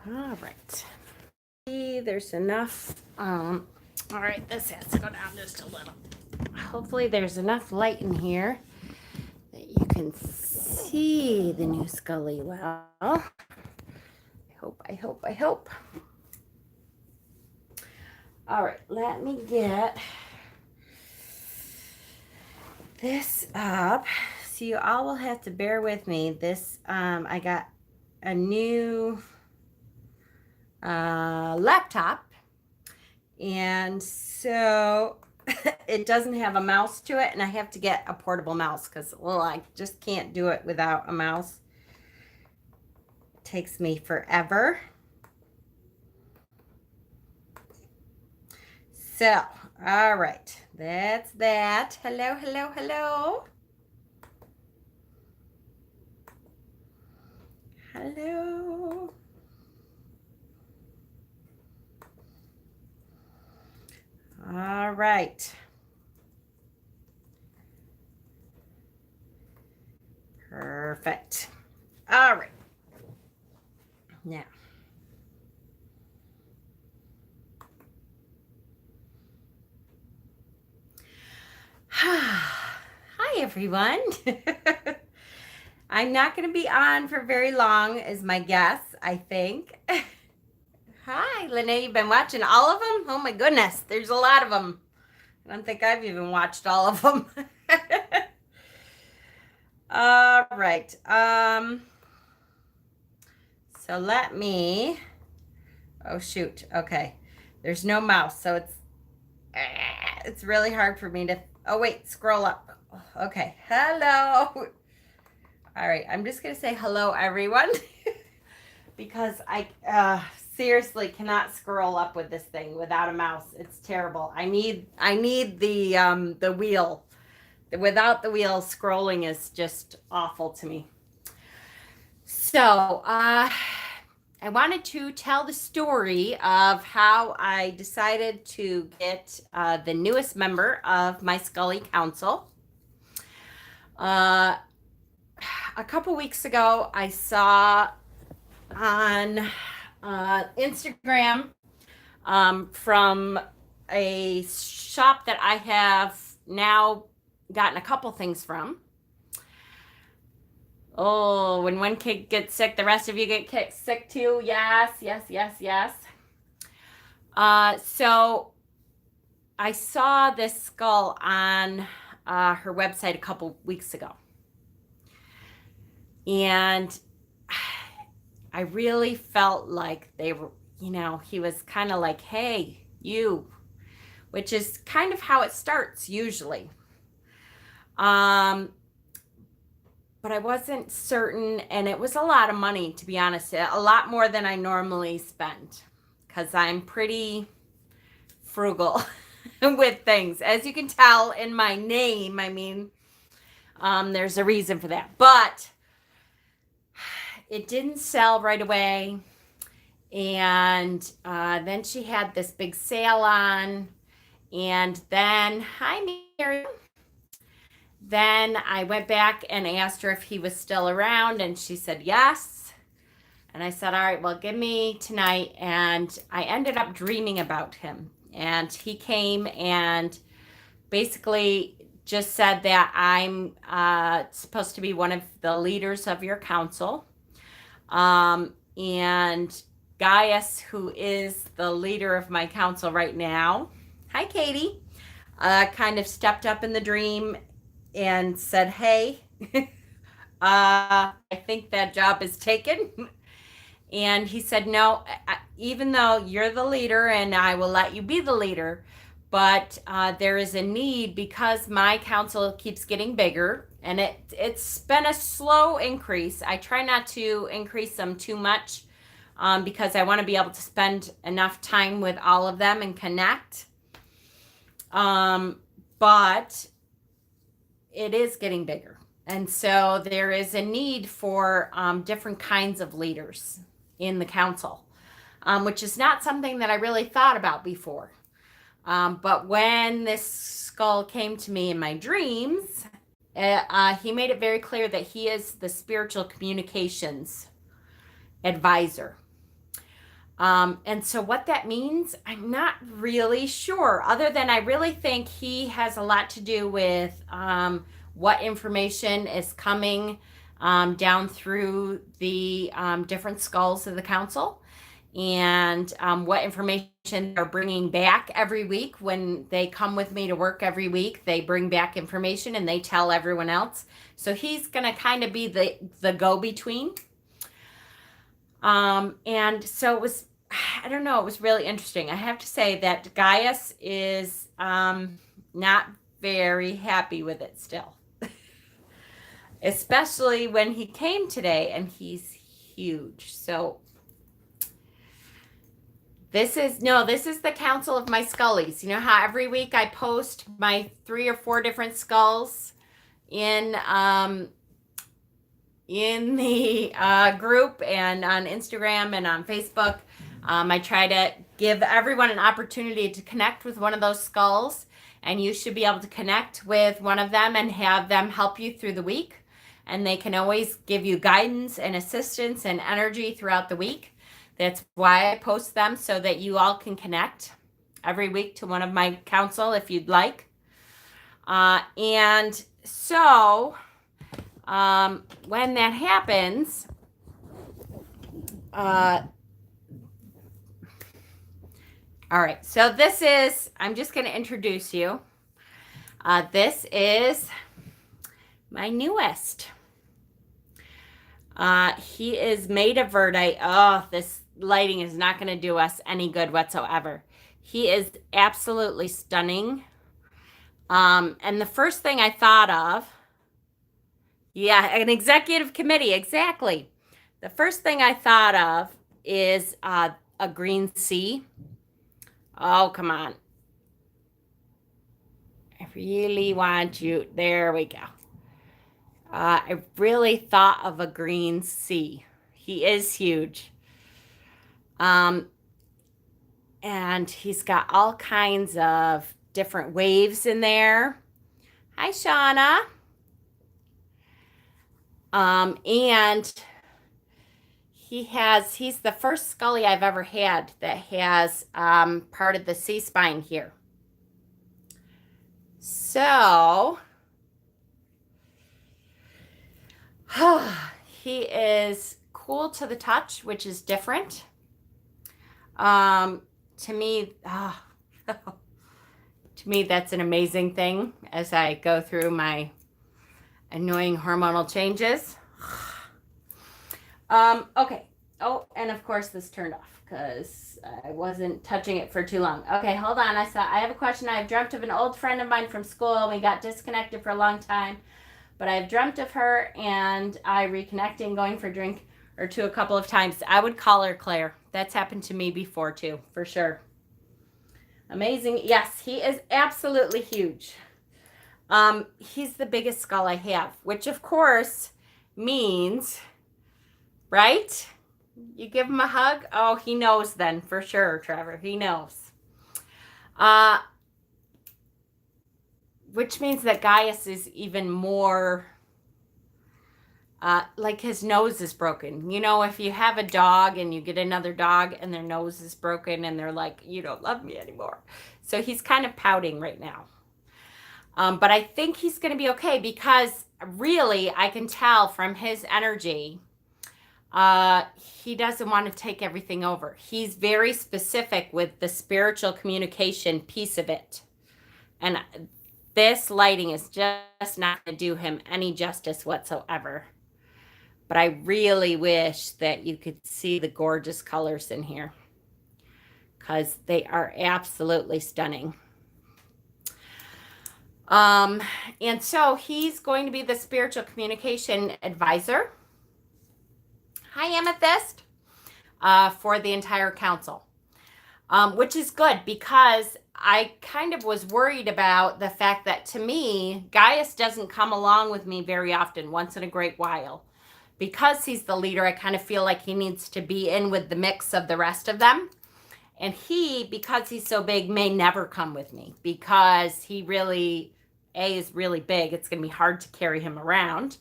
All right. See, there's enough. All right, this has to go down just a little. Hopefully there's enough light in here that you can see the new Skullie well. I hope. All right, let me get this up. So you all will have to bear with me. This, I got a new laptop, and so it doesn't have a mouse to it, and I have to get a portable mouse because, well, I just can't do it without a mouse. It takes me forever. So, all right, that's that. Hello. All right. Perfect. All right. Now. Hi, everyone. I'm not going to be on for very long, is my guess, I think. Hi, Lene. You've been watching all of them? Oh, my goodness. There's a lot of them. I don't think I've even watched all of them. All right. So let me. Oh, shoot. Okay. There's no mouse, so it's really hard for me to. Oh, wait. Scroll up. Okay. Hello. All right. I'm just going to say hello, everyone. Because I seriously cannot scroll up with this thing without a mouse. It's terrible. I need the wheel. Without the wheel, scrolling is just awful to me. So I wanted to tell the story of how I decided to get the newest member of my Skullie Council. A couple weeks ago, I saw on Instagram from a shop that I have now gotten a couple things from. Oh, when one kid gets sick, the rest of you get sick too. Yes. So I saw this skull on her website a couple weeks ago. And I really felt like they were, he was kind of like, hey, you, which is kind of how it starts usually. But I wasn't certain, and it was a lot of money, to be honest, a lot more than I normally spend, because I'm pretty frugal with things. As you can tell in my name, I mean, there's a reason for that. But it didn't sell right away. And then she had this big sale on. And then, hi, Mary. Then I went back and asked her if he was still around, and she said yes. And I said, all right, well, give me tonight. And I ended up dreaming about him. And he came and basically just said that I'm supposed to be one of the leaders of your council. And Gaius, who is the leader of my council right now, hi, Katie, kind of stepped up in the dream and said, hey, I think that job is taken. And he said, no, even though you're the leader and I will let you be the leader, but there is a need because my council keeps getting bigger, and it's been a slow increase. I try not to increase them too much because I want to be able to spend enough time with all of them and connect. But it is getting bigger. And so there is a need for different kinds of leaders in the council, which is not something that I really thought about before. But when this skull came to me in my dreams, He made it very clear that he is the spiritual communications advisor. And so what that means, I'm not really sure, other than I really think he has a lot to do with what information is coming down through the different skulls of the council, and what information they're bringing back every week. When they come with me to work every week, they bring back information and they tell everyone else. So he's going to kind of be the go-between. And so it was, I don't know, it was really interesting. I have to say that Gaius is not very happy with it still. Especially when he came today, and he's huge. So this is the council of my Skullies. You know how every week I post my 3 or 4 different skulls in the group and on Instagram and on Facebook. I try to give everyone an opportunity to connect with one of those skulls, and you should be able to connect with one of them and have them help you through the week. And they can always give you guidance and assistance and energy throughout the week. That's why I post them, so that you all can connect every week to one of my council if you'd like. And so when that happens, all right, so this is, I'm just going to introduce you. This is my newest. He is made of Verdi. Oh, this lighting is not going to do us any good whatsoever. He is absolutely stunning. And the first thing I thought of, yeah, an executive committee, exactly. The first thing I thought of is a green sea. Oh, come on. I really want you. There we go. I really thought of a green sea. He is huge. And he's got all kinds of different waves in there. Hi, Shauna. And he's the first Skullie I've ever had that has part of the C-spine here. So he is cool to the touch, which is different. To me, that's an amazing thing as I go through my annoying hormonal changes. Okay. Oh, and of course this turned off because I wasn't touching it for too long. Okay, hold on. I have a question. I have dreamt of an old friend of mine from school. We got disconnected for a long time, but I've dreamt of her, and I reconnecting, going for a drink or two a couple of times. I would call her Claire. That's happened to me before too, for sure. Amazing. Yes, he is absolutely huge. He's the biggest skull I have, which of course means, right? You give him a hug. Oh, he knows then for sure, Trevor. He knows. Which means that Gaius is even more, like his nose is broken. You know, if you have a dog and you get another dog and their nose is broken and they're like, you don't love me anymore. So he's kind of pouting right now. But I think he's going to be okay, because really I can tell from his energy, he doesn't want to take everything over. He's very specific with the spiritual communication piece of it. And this lighting is just not going to do him any justice whatsoever. But I really wish that you could see the gorgeous colors in here, because they are absolutely stunning. And so he's going to be the spiritual communication advisor. Hi, Amethyst, for the entire council, which is good, because I kind of was worried about the fact that, to me, Gaius doesn't come along with me very often, once in a great while. Because he's the leader, I kind of feel like he needs to be in with the mix of the rest of them. And he, because he's so big, may never come with me, because he really A, is really big. It's going to be hard to carry him around.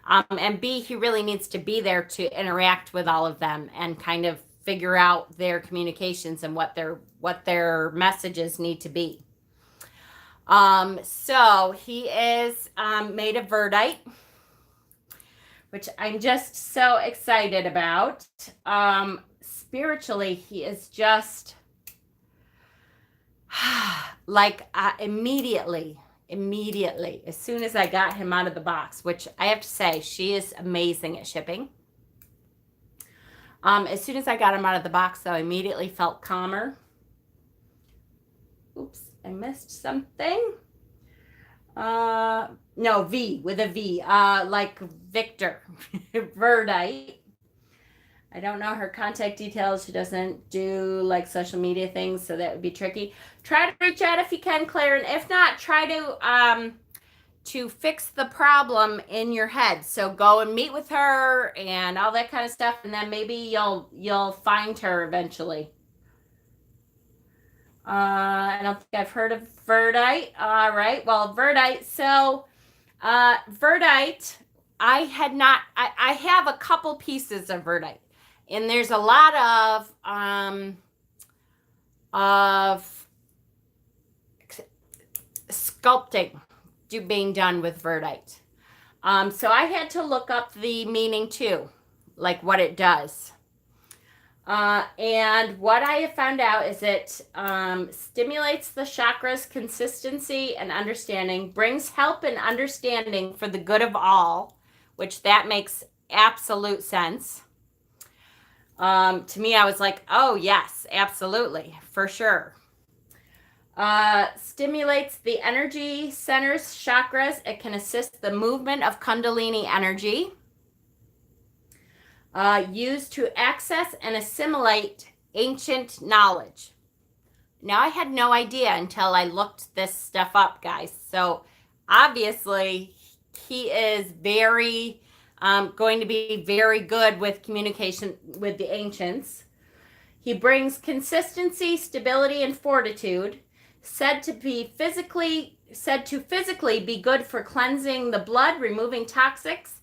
And B, he really needs to be there to interact with all of them and kind of figure out their communications and what their messages need to be. So he is made of Verdite, which I'm just so excited about. Spiritually, he is just like immediately, as soon as I got him out of the box, which I have to say, she is amazing at shipping. As soon as I got him out of the box, though, I immediately felt calmer. Oops, I missed something. No, V, with a V, like Victor, Verdi. I don't know her contact details. She doesn't do like social media things, so that would be tricky. Try to reach out if you can, Claire, and if not, try to fix the problem in your head. So go and meet with her and all that kind of stuff, and then maybe you'll find her eventually. I don't think I've heard of Verdite. All right, well, Verdite. So Verdite, I have a couple pieces of Verdite. And there's a lot of sculpting being done with Verdite. So I had to look up the meaning too, like what it does. And what I have found out is it stimulates the chakras' consistency and understanding, brings help and understanding for the good of all, which that makes absolute sense. To me, I was like, oh, yes, absolutely, for sure. Stimulates the energy centers, chakras. It can assist the movement of Kundalini energy. Used to access and assimilate ancient knowledge. Now, I had no idea until I looked this stuff up, guys. So, obviously, he is going to be very good with communication with the ancients. He brings consistency, stability, and fortitude. Said to physically be good for cleansing the blood, removing toxins,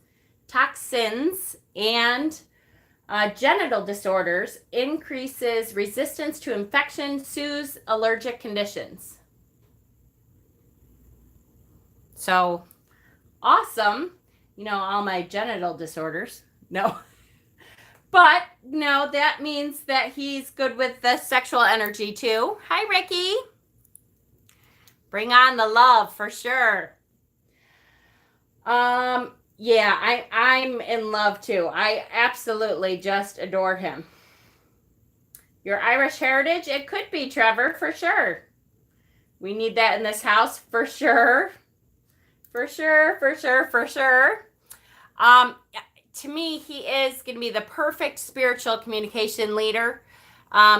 and genital disorders. Increases resistance to infection, soothes allergic conditions. So awesome. All my genital disorders. No. But no, that means that he's good with the sexual energy too. Hi, Ricky. Bring on the love for sure. Yeah, I'm in love too. I absolutely just adore him. Your Irish heritage? It could be, Trevor, for sure. We need that in this house for sure. For sure. To me, he is going to be the perfect spiritual communication leader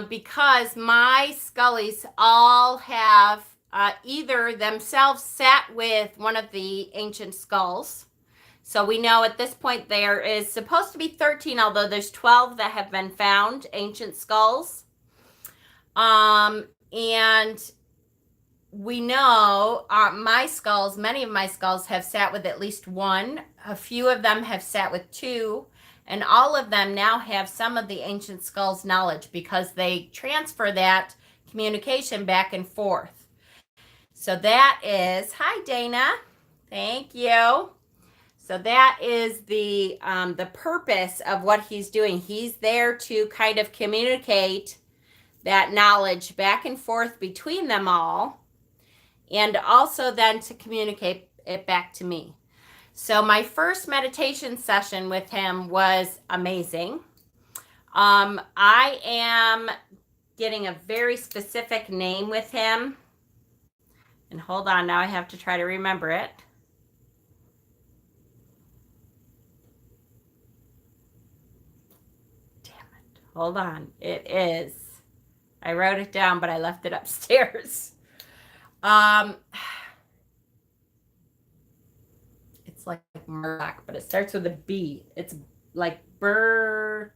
because my Skullies all have either themselves sat with one of the ancient skulls. So we know at this point there is supposed to be 13, although there's 12 that have been found, ancient skulls. And we know many of my skulls have sat with at least one. A few of them have sat with two. And all of them now have some of the ancient skulls knowledge because they transfer that communication back and forth. So that is, hi Dana, thank you. So that is the purpose of what he's doing. He's there to kind of communicate that knowledge back and forth between them all, and also then to communicate it back to me. So my first meditation session with him was amazing. I am getting a very specific name with him. And hold on, now I have to try to remember it. Damn it. Hold on. It is. I wrote it down, but I left it upstairs. It's like Murdoch, but it starts with a B. It's like Burr.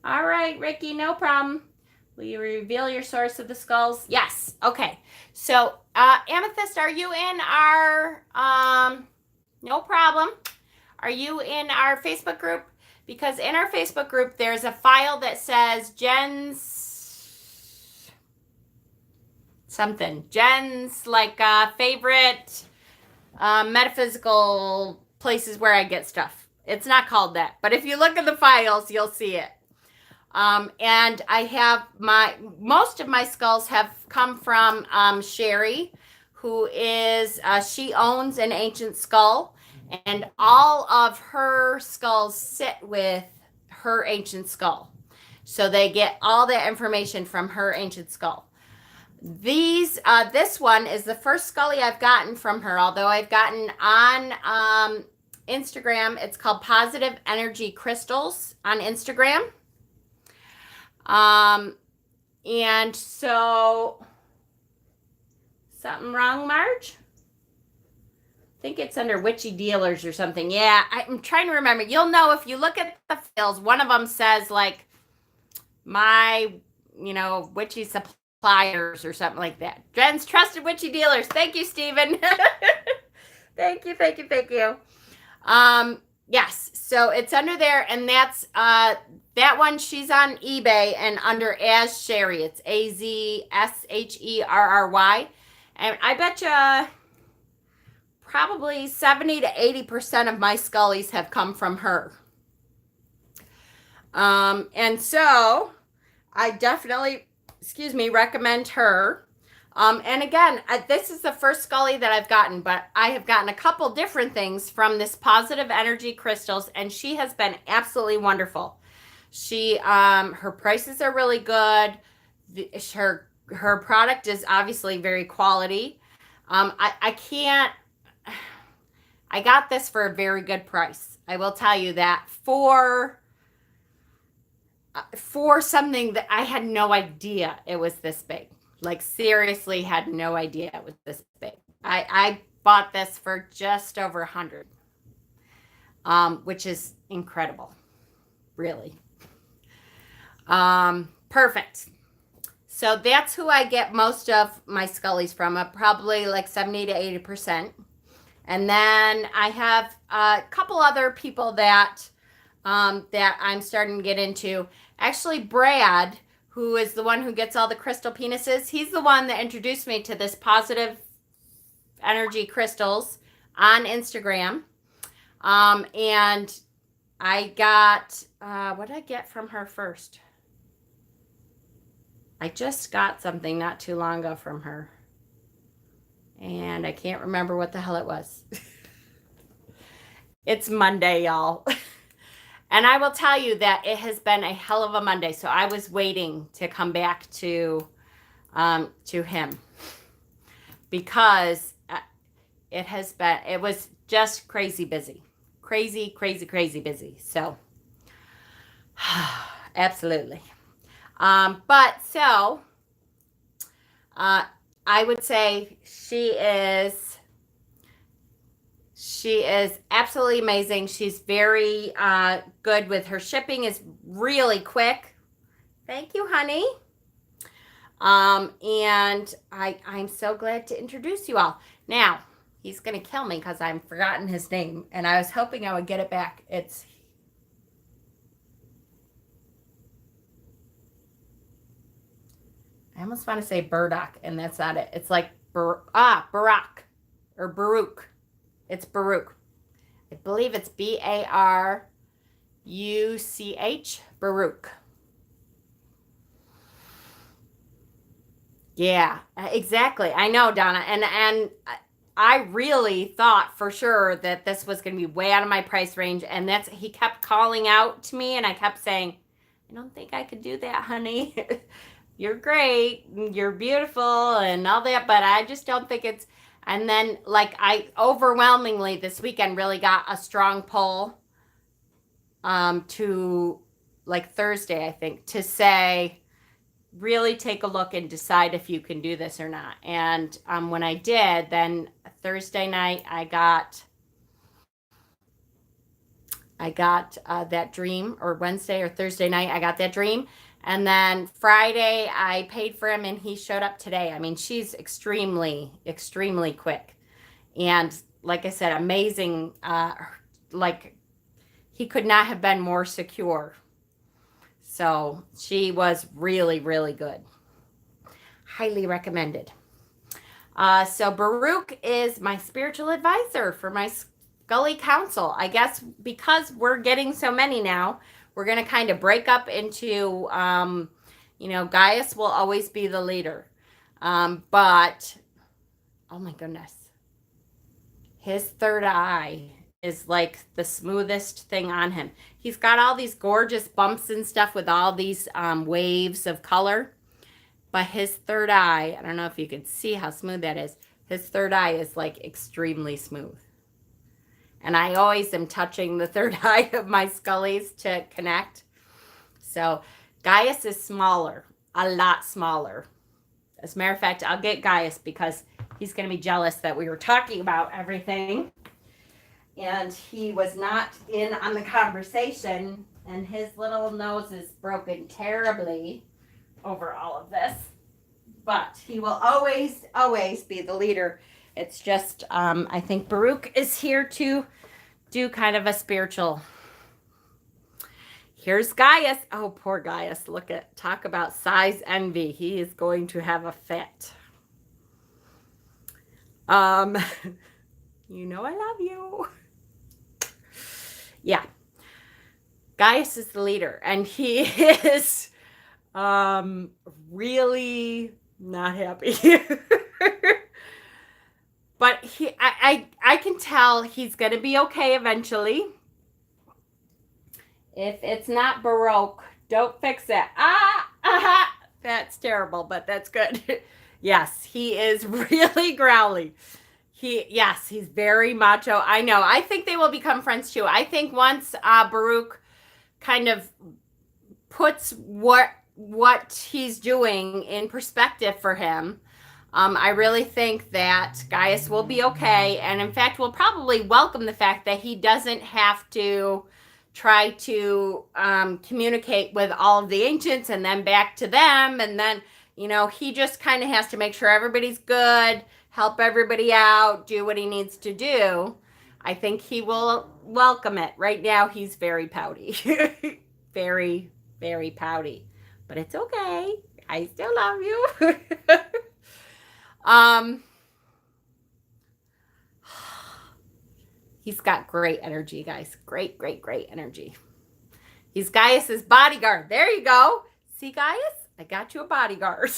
All right, Ricky, no problem. Will you reveal your source of the skulls? Yes. Okay. So, Amethyst, are you in our, no problem. Are you in our Facebook group? Because in our Facebook group, there's a file that says Jen's something. Jen's like favorite metaphysical places where I get stuff. It's not called that. But if you look at the files, you'll see it. And I have most of my skulls have come from Sherry, who is, she owns an ancient skull, and all of her skulls sit with her ancient skull. So they get all the information from her ancient skull. This one is the first Skullie I've gotten from her, although I've gotten on Instagram. It's called Positive Energy Crystals on Instagram. And so, something wrong, Marge? I think it's under Witchy Dealers or something. Yeah, I'm trying to remember. You'll know if you look at the files. One of them says like my, witchy suppliers or something like that. Jen's Trusted Witchy Dealers. Thank you, Stephen. Thank you. Yes, so it's under there, and that's that one. She's on eBay and under as Sherry. It's AZSHERRY, and I bet you probably 70 to 80% of my Skullies have come from her. And so I definitely, recommend her. And again, this is the first Skullie that I've gotten, but I have gotten a couple different things from this Positive Energy Crystals, and she has been absolutely wonderful. She, her prices are really good. Her product is obviously very quality. I got this for a very good price. I will tell you that for something that I had no idea it was this big. Like, seriously, had no idea it was this big. I bought this for just over $100, which is incredible, really. Perfect. So that's who I get most of my Skullies from, probably like 70 to 80%. And then I have a couple other people that I'm starting to get into. Actually, Brad, who is the one who gets all the crystal penises. He's the one that introduced me to this Positive Energy Crystals on Instagram. And I got, what did I get from her first? I just got something not too long ago from her. And I can't remember what the hell it was. It's Monday, y'all. And I will tell you that it has been a hell of a Monday. So I was waiting to come back to him because it was just crazy busy. Crazy busy. So, absolutely. I would say she is absolutely amazing. She's very good with her shipping, is really quick. Thank you, honey. And I'm so glad to introduce you all. Now, he's going to kill me because I've forgotten his name, and I was hoping I would get it back. I almost want to say Burdock, and that's not it. It's like Baruch or Baruch. It's Baruch. I believe it's Baruch. Baruch. Yeah, exactly. I know, Donna. And I really thought for sure that this was going to be way out of my price range. And he kept calling out to me, and I kept saying, I don't think I could do that, honey. You're great. You're beautiful and all that, but I just don't think it's. And then, I overwhelmingly this weekend really got a strong pull to, Thursday, I think, to say, really take a look and decide if you can do this or not. And when I did, then Thursday night, I got that dream, or Wednesday or Thursday night, I got that dream. And then Friday, I paid for him and he showed up today. I mean, she's extremely, extremely quick. And like I said, amazing. Like, he could not have been more secure. So she was really, really good. Highly recommended. So Baruch is my spiritual advisor for my Skullie Council. I guess because we're getting so many now, we're going to kind of break up into, Gaius will always be the leader. But, oh my goodness. His third eye is like the smoothest thing on him. He's got all these gorgeous bumps and stuff with all these waves of color. But his third eye, I don't know if you can see how smooth that is. His third eye is like extremely smooth. And I always am touching the third eye of my Skullies to connect. So Gaius is smaller, a lot smaller. As a matter of fact, I'll get Gaius because he's going to be jealous that we were talking about everything. And he was not in on the conversation. And his little nose is broken terribly over all of this. But he will always, always be the leader. It's just, I think Baruch is here to do kind of a spiritual. Here's Gaius. Oh, poor Gaius. Talk about size envy. He is going to have a fit. You know I love you. Yeah. Gaius is the leader, and he is really not happy. But I can tell he's going to be okay eventually. If it's not Baruch, don't fix it. That's terrible, but that's good. Yes, he is really growly. He's very macho. I know. I think they will become friends too. I think once Baruch kind of puts what he's doing in perspective for him, I really think that Gaius will be okay. And in fact, will probably welcome the fact that he doesn't have to try to communicate with all of the ancients and then back to them. And then, he just kind of has to make sure everybody's good, help everybody out, do what he needs to do. I think he will welcome it. Right now, he's very pouty. Very, very pouty. But it's okay. I still love you. He's got great energy, guys. Great, great, great energy. He's Gaius's bodyguard. There you go. See, Gaius? I got you a bodyguard.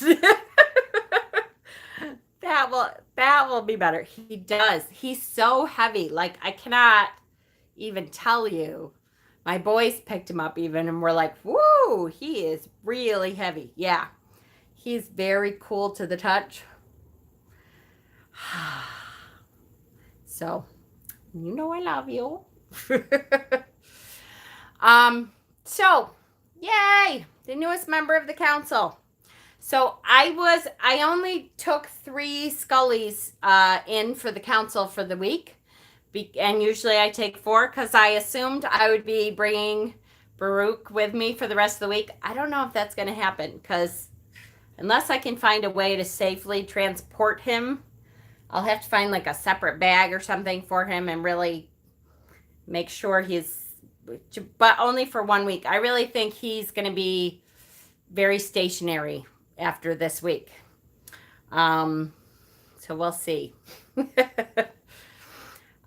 That will be better. He does. He's so heavy. Like, I cannot even tell you. My boys picked him up even and were like, whoo, he is really heavy. Yeah. He's very cool to the touch. So, I love you. So, yay, the newest member of the council. So I only took 3 Skullies in for the council for the week. And usually I take 4 because I assumed I would be bringing Baruch with me for the rest of the week. I don't know if that's going to happen because unless I can find a way to safely transport him, I'll have to find like a separate bag or something for him and really make sure but only for 1 week. I really think he's going to be very stationary after this week. So we'll see.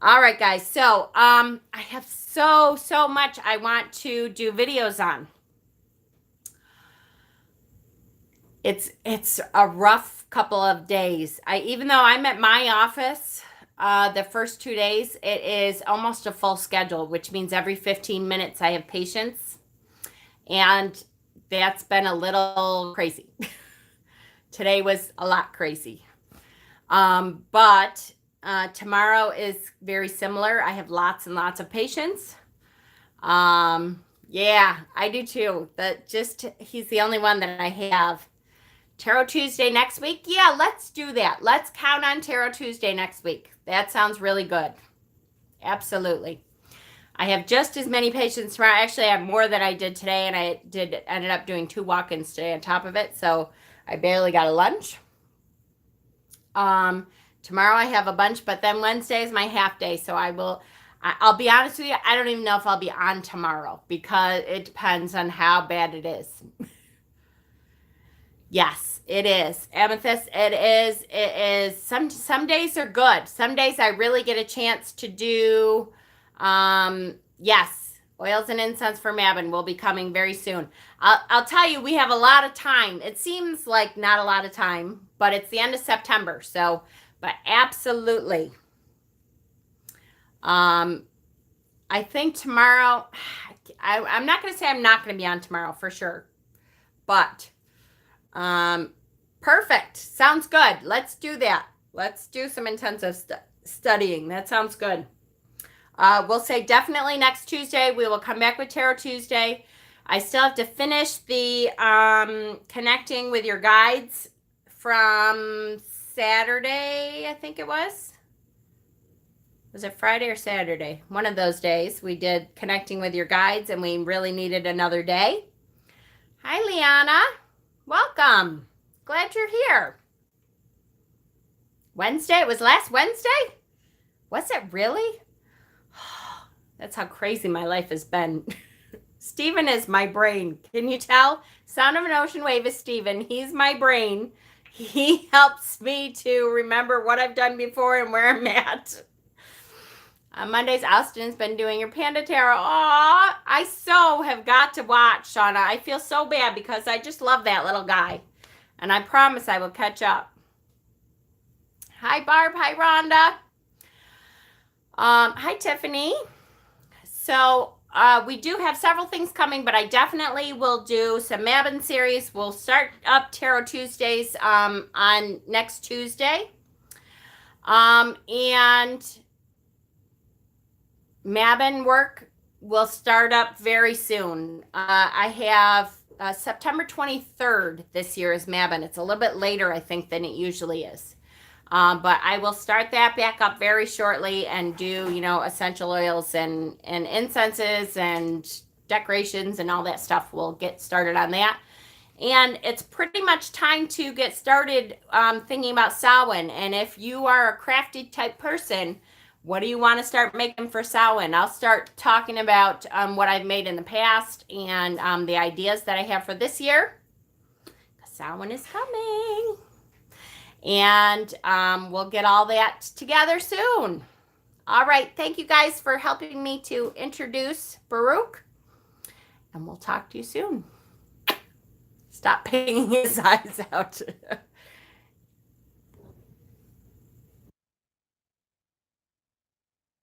All right, guys. So I have so much I want to do videos on. It's a rough couple of days. Even though I'm at my office the first 2 days, it is almost a full schedule, which means every 15 minutes I have patients. And that's been a little crazy. Today was a lot crazy. But tomorrow is very similar. I have lots and lots of patients. Yeah, I do too. He's the only one that I have. Tarot Tuesday next week? Yeah, let's do that. Let's count on Tarot Tuesday next week. That sounds really good. Absolutely. I have just as many patients tomorrow. Actually, I have more than I did today, and I ended up doing 2 walk-ins today on top of it, so I barely got a lunch. Tomorrow I have a bunch, but then Wednesday is my half day, so I'll be honest with you, I don't even know if I'll be on tomorrow because it depends on how bad it is. Yes, it is. Amethyst, it is. It is. Some days are good. Some days I really get a chance to do, yes, oils and incense for Mabon will be coming very soon. I'll tell you, we have a lot of time. It seems like not a lot of time, but it's the end of September. So, but absolutely. I think tomorrow, I'm not going to say I'm not going to be on tomorrow for sure, but perfect. Sounds good. Let's do that. Let's do some intensive studying. That sounds good. We'll say definitely next Tuesday. We will come back with Tarot Tuesday. I still have to finish the connecting with your guides from Saturday, I think it was. Was it Friday or Saturday? One of those days. We did connecting with your guides, and we really needed another day. Hi, Liana. Welcome. Glad you're here. Wednesday? It was last Wednesday? Was it really? That's how crazy my life has been. Stephen is my brain. Can you tell? Sound of an Ocean Wave is Stephen. He's my brain. He helps me to remember what I've done before and where I'm at. On Mondays, Austin's been doing your Panda Tarot. Aw, I so have got to watch, Shauna. I feel so bad because I just love that little guy. And I promise I will catch up. Hi, Barb. Hi, Rhonda. Hi, Tiffany. So we do have several things coming, but I definitely will do some Mabon series. We'll start up Tarot Tuesdays on next Tuesday. And Mabon work will start up very soon. I have September 23rd this year is Mabon. It's a little bit later, I think, than it usually is. But I will start that back up very shortly and do, essential oils and incenses and decorations and all that stuff. We'll get started on that. And it's pretty much time to get started thinking about Samhain. And if you are a crafty type person, what do you want to start making for Samhain? I'll start talking about what I've made in the past and the ideas that I have for this year. Samhain is coming. And we'll get all that together soon. All right. Thank you guys for helping me to introduce Baruch. And we'll talk to you soon. Stop pinging his eyes out.